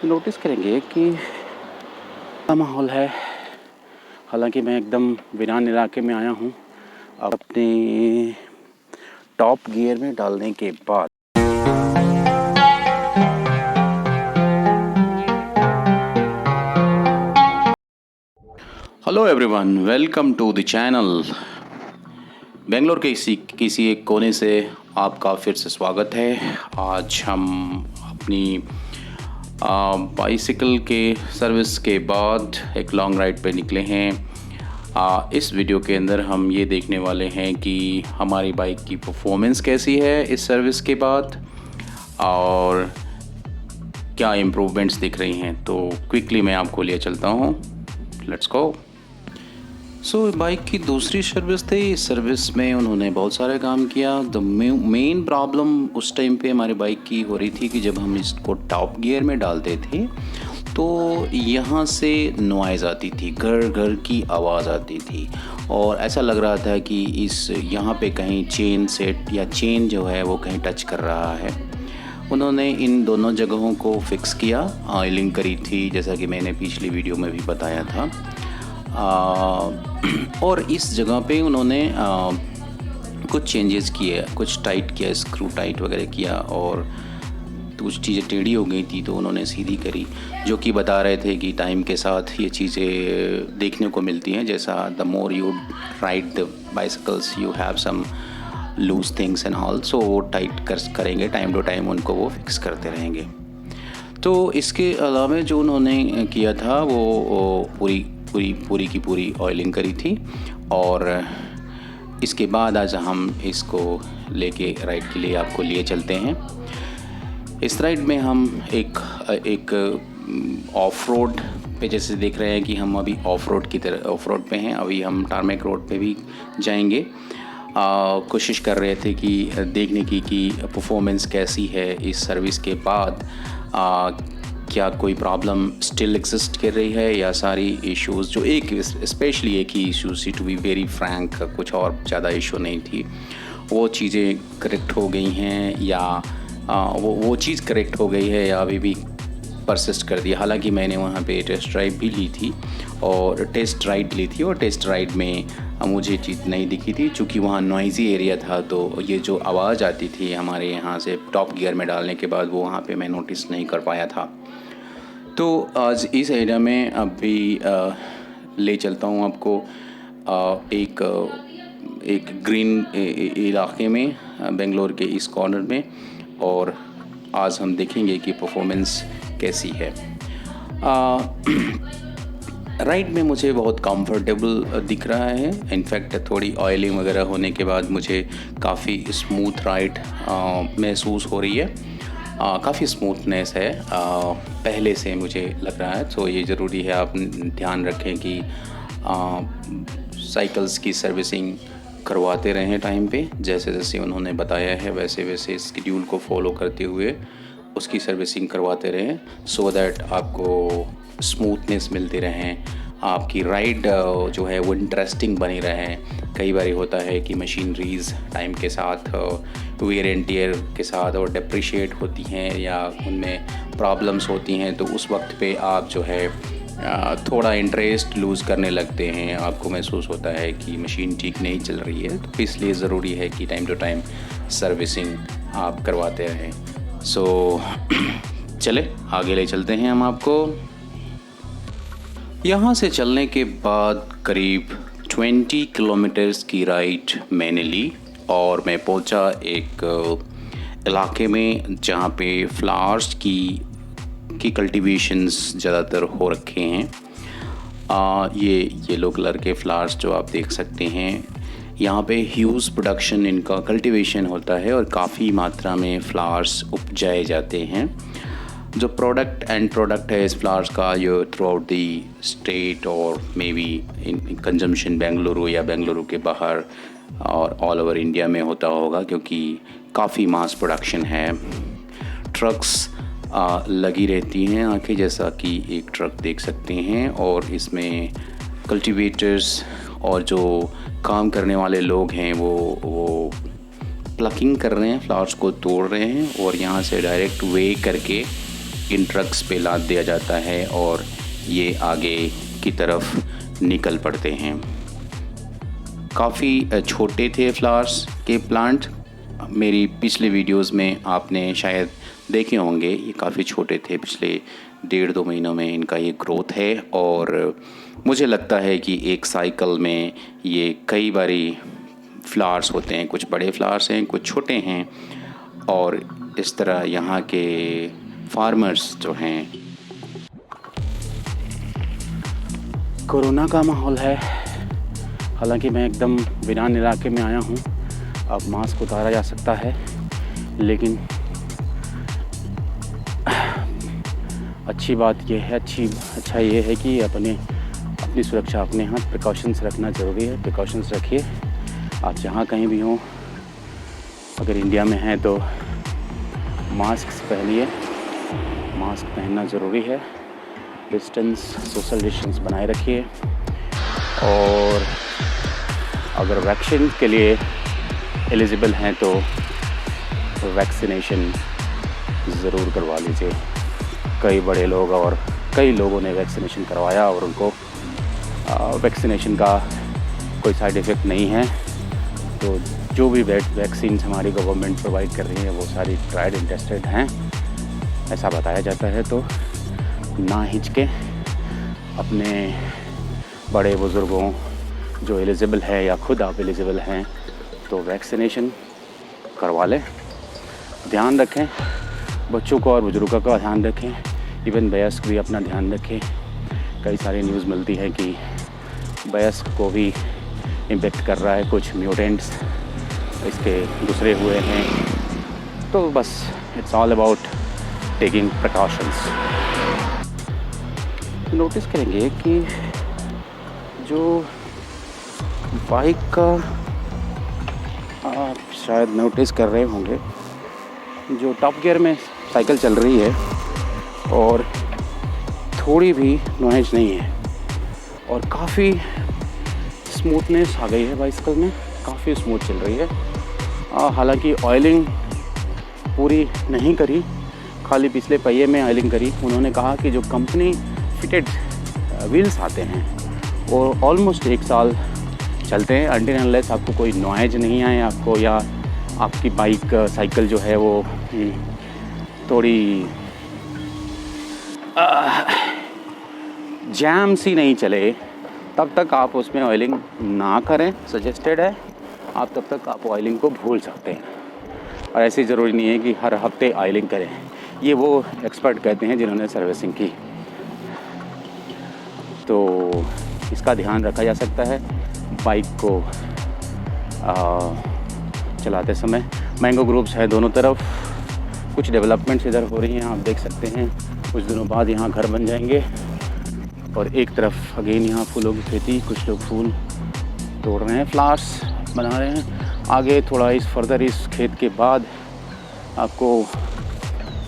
Notice करेंगे कि क्या माहौल है। हालांकि मैं एकदम वीरान इलाके में आया हूँ अपने टॉप गियर में डालने के बाद। Hello everyone, welcome to the channel. Bangalore के किसी एक कोने से आपका फिर से स्वागत है। आज हम अपनी बाइसिकल के सर्विस के बाद एक लॉन्ग राइड पे निकले हैं। इस वीडियो के अंदर हम ये देखने वाले हैं कि हमारी बाइक की परफॉर्मेंस कैसी है इस सर्विस के बाद और क्या इम्प्रूवमेंट्स दिख रही हैं। तो क्विकली मैं आपको लिए चलता हूँ, लेट्स गो। बाइक की दूसरी सर्विस थी। इस सर्विस में उन्होंने बहुत सारे काम किया। द मेन प्रॉब्लम उस टाइम पे हमारी बाइक की हो रही थी कि जब हम इसको टॉप गियर में डालते थे तो यहाँ से नॉइज़ आती थी, घर घर की आवाज़ आती थी और ऐसा लग रहा था कि इस यहाँ पे कहीं चेन सेट या चेन जो है वो कहीं टच कर रहा है। उन्होंने इन दोनों जगहों को फिक्स किया, ऑयलिंग करी थी जैसा कि मैंने पिछली वीडियो में भी बताया था। और इस जगह पे उन्होंने कुछ चेंजेस किए, कुछ टाइट किया, स्क्रू टाइट वगैरह किया और कुछ चीज़ें टेढ़ी हो गई थी तो उन्होंने सीधी करी, जो कि बता रहे थे कि टाइम के साथ ये चीज़ें देखने को मिलती हैं। जैसा the more you ride the bicycles you have some loose things and all, so वो टाइट करेंगे टाइम टू टाइम, उनको वो फिक्स करते रहेंगे। तो इसके अलावा जो उन्होंने किया था वो पूरी की पूरी ऑयलिंग करी थी और इसके बाद आज हम इसको लेके राइड के लिए आपको लिए चलते हैं। इस राइड में हम एक ऑफ रोड पे जैसे देख रहे हैं कि हम अभी ऑफ रोड पे हैं। अभी हम टारमेक रोड पे भी जाएंगे। कोशिश कर रहे थे कि देखने की कि परफॉर्मेंस कैसी है इस सर्विस के बाद, क्या कोई प्रॉब्लम स्टिल एग्जिस्ट कर रही है या सारी इश्यूज़ जो स्पेशली एक ही issue see, to be very frank, कुछ और ज़्यादा इशू नहीं थी, वो चीज़ें करेक्ट हो गई हैं या वो चीज़ करेक्ट हो गई है या अभी भी परसिस्ट कर दिया। हालांकि मैंने वहाँ पे टेस्ट ड्राइव भी ली थी और टेस्ट राइड में मुझे चीज़ नहीं दिखी थी, चूँकि वहाँ नॉइज़ी एरिया था तो ये जो आवाज़ आती थी हमारे यहाँ से टॉप गियर में डालने के बाद वो वहाँ पे मैं नोटिस नहीं कर पाया था। तो आज इस एरिया में अभी ले चलता हूँ आपको एक ग्रीन इलाके में, बेंगलोर के इस कॉर्नर में, और आज हम देखेंगे कि परफॉर्मेंस कैसी है। राइड में मुझे बहुत कंफर्टेबल दिख रहा है। इनफैक्ट थोड़ी ऑयलिंग वगैरह होने के बाद मुझे काफ़ी स्मूथ राइड महसूस हो रही है। काफ़ी स्मूथनेस है पहले से मुझे लग रहा है। तो ये ज़रूरी है आप ध्यान रखें कि साइकिल्स की सर्विसिंग करवाते रहें टाइम पे, जैसे जैसे उन्होंने बताया है वैसे वैसे स्केड्यूल को फॉलो करते हुए उसकी सर्विसिंग करवाते रहें, सो दैट आपको स्मूथनेस मिलती रहें, आपकी राइड जो है वो इंटरेस्टिंग बनी रहे। कई बार होता है कि मशीनरीज़ टाइम के साथ वेयर एंड टियर के साथ और डेप्रिशिएट होती हैं या उनमें प्रॉब्लम्स होती हैं, तो उस वक्त पे आप जो है थोड़ा इंटरेस्ट लूज़ करने लगते हैं, आपको महसूस होता है कि मशीन ठीक नहीं चल रही है। तो इसलिए ज़रूरी है कि टाइम टू टाइम सर्विसिंग आप करवाते रहें। चले आगे ले चलते हैं हम आपको। यहाँ से चलने के बाद करीब 20 किलोमीटर्स की राइड मैंने ली और मैं पहुँचा एक इलाके में जहाँ पे फ्लावर्स की कल्टीवेशंस ज़्यादातर हो रखे हैं। ये येलो कलर के फ्लावर्स जो आप देख सकते हैं, यहाँ पे ह्यूज प्रोडक्शन इनका कल्टीवेशन होता है और काफ़ी मात्रा में फ्लावर्स उपजाए जाते हैं। जो प्रोडक्ट है इस फ्लावर्स का, ये थ्रू आउट दी स्टेट और may be in consumption Bengaluru या बेंगलुरु के बाहर और ऑल ओवर इंडिया में होता होगा, क्योंकि काफ़ी मास प्रोडक्शन है। ट्रक्स लगी रहती हैं आके, जैसा कि एक ट्रक देख सकते हैं, और इसमें कल्टीवेटर्स और जो काम करने वाले लोग हैं वो प्लकिंग कर रहे हैं, फ्लावर्स को तोड़ रहे हैं और यहाँ से डायरेक्ट वे करके इन ट्रक्स पे लाद दिया जाता है और ये आगे की तरफ निकल पड़ते हैं। काफ़ी छोटे थे फ्लावर्स के प्लांट, मेरी पिछले वीडियोस में आपने शायद देखे होंगे। ये काफ़ी छोटे थे, पिछले 1.5-2 महीनों में इनका ये ग्रोथ है और मुझे लगता है कि एक साइकिल में ये कई बारी फ्लावर्स होते हैं, कुछ बड़े फ्लावर्स हैं, कुछ छोटे हैं। और इस तरह यहाँ के फार्मर्स जो हैं, कोरोना का माहौल है, हालांकि मैं एकदम वीरान इलाके में आया हूँ। अब मास्क उतारा जा सकता है, लेकिन अच्छी बात यह है, अच्छा ये है कि अपनी सुरक्षा अपने हाथ, प्रिकॉशंस रखना ज़रूरी है। प्रिकॉशंस रखिए, आप जहाँ कहीं भी हों। अगर इंडिया में हैं तो मास्क पहनिए, मास्क पहनना ज़रूरी है। डिस्टेंस, सोशल डिस्टेंस बनाए रखिए। और अगर वैक्सीन के लिए एलिजिबल हैं तो वैक्सीनेशन ज़रूर करवा लीजिए। कई बड़े लोग और कई लोगों ने वैक्सीनेशन करवाया और उनको वैक्सीनेशन का कोई साइड इफ़ेक्ट नहीं है। तो जो भी वैक्सीन हमारी गवर्नमेंट प्रोवाइड कर रही है वो सारी ट्राइड एंड टेस्टेड हैं, ऐसा बताया जाता है। तो ना हिचके, अपने बड़े बुज़ुर्गों जो एलिजिबल है या खुद आप एलिजिबल हैं तो वैक्सीनेशन करवा लें। ध्यान रखें, बच्चों को और बुज़ुर्गों का ध्यान रखें, इवन वयस्क भी अपना ध्यान रखें। कई सारी न्यूज़ मिलती है कि वयस्क को भी इम्पेक्ट कर रहा है, कुछ म्यूटेंट्स इसके दूसरे हुए हैं। तो बस it's all about taking precautions. Notice करेंगे कि जो बाइक का, आप शायद नोटिस कर रहे होंगे, जो टॉप गियर में साइकिल चल रही है और थोड़ी भी नॉइज नहीं है और काफ़ी स्मूथनेस आ गई है बाइसिकल में, काफ़ी स्मूथ चल रही है। हालांकि ऑयलिंग पूरी नहीं करी, खाली पिछले पहिए में ऑयलिंग करी। उन्होंने कहा कि जो कंपनी फिटेड व्हील्स आते हैं वो ऑलमोस्ट 1 साल चलते हैं, अनटिल अनलेस आपको कोई नॉइज नहीं आए आपको, या आपकी बाइक साइकिल जो है वो थोड़ी जैम सी नहीं चले, तब तक आप उसमें ऑयलिंग ना करें। सजेस्टेड है, आप तब तक आप ऑयलिंग को भूल सकते हैं। और ऐसी ज़रूरी नहीं है कि हर हफ्ते ऑयलिंग करें, ये वो एक्सपर्ट कहते हैं जिन्होंने सर्विसिंग की। तो इसका ध्यान रखा जा सकता है बाइक को चलाते समय। मैंगो ग्रुप्स है दोनों तरफ, कुछ डेवलपमेंट्स इधर हो रही हैं, आप देख सकते हैं। कुछ दिनों बाद यहाँ घर बन जाएंगे और एक तरफ अगेन यहाँ फूलों की खेती, कुछ लोग फूल तोड़ रहे हैं, फ्लावर्स बना रहे हैं। आगे थोड़ा इस खेत के बाद आपको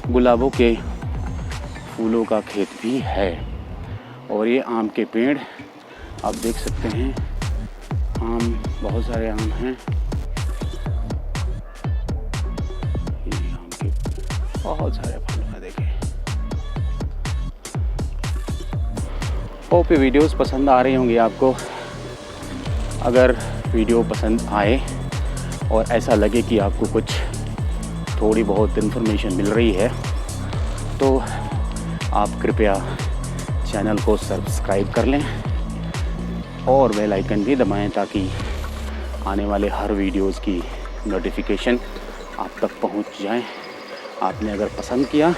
गुलाबों के फूलों का खेत भी है। और ये आम के पेड़ आप देख सकते हैं, आम, बहुत सारे आम हैं। ये आम के बहुत सारे फल हैं, देखें। होप ये वीडियोस पसंद आ रही होंगी आपको। अगर वीडियो पसंद आए और ऐसा लगे कि आपको कुछ थोड़ी बहुत इन्फॉर्मेशन मिल रही है तो आप कृपया चैनल को सब्सक्राइब कर लें और बेल आइकन भी दबाएं ताकि आने वाले हर वीडियोस की नोटिफिकेशन आप तक पहुंच जाए। आपने अगर पसंद किया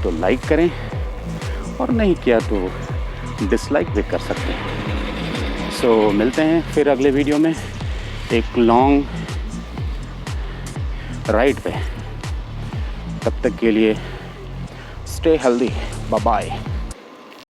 तो लाइक करें और नहीं किया तो डिसलाइक भी कर सकते हैं। सो मिलते हैं फिर अगले वीडियो में एक लॉन्ग राइड पे। तब तक के लिए स्टे हेल्दी, बाय बाय।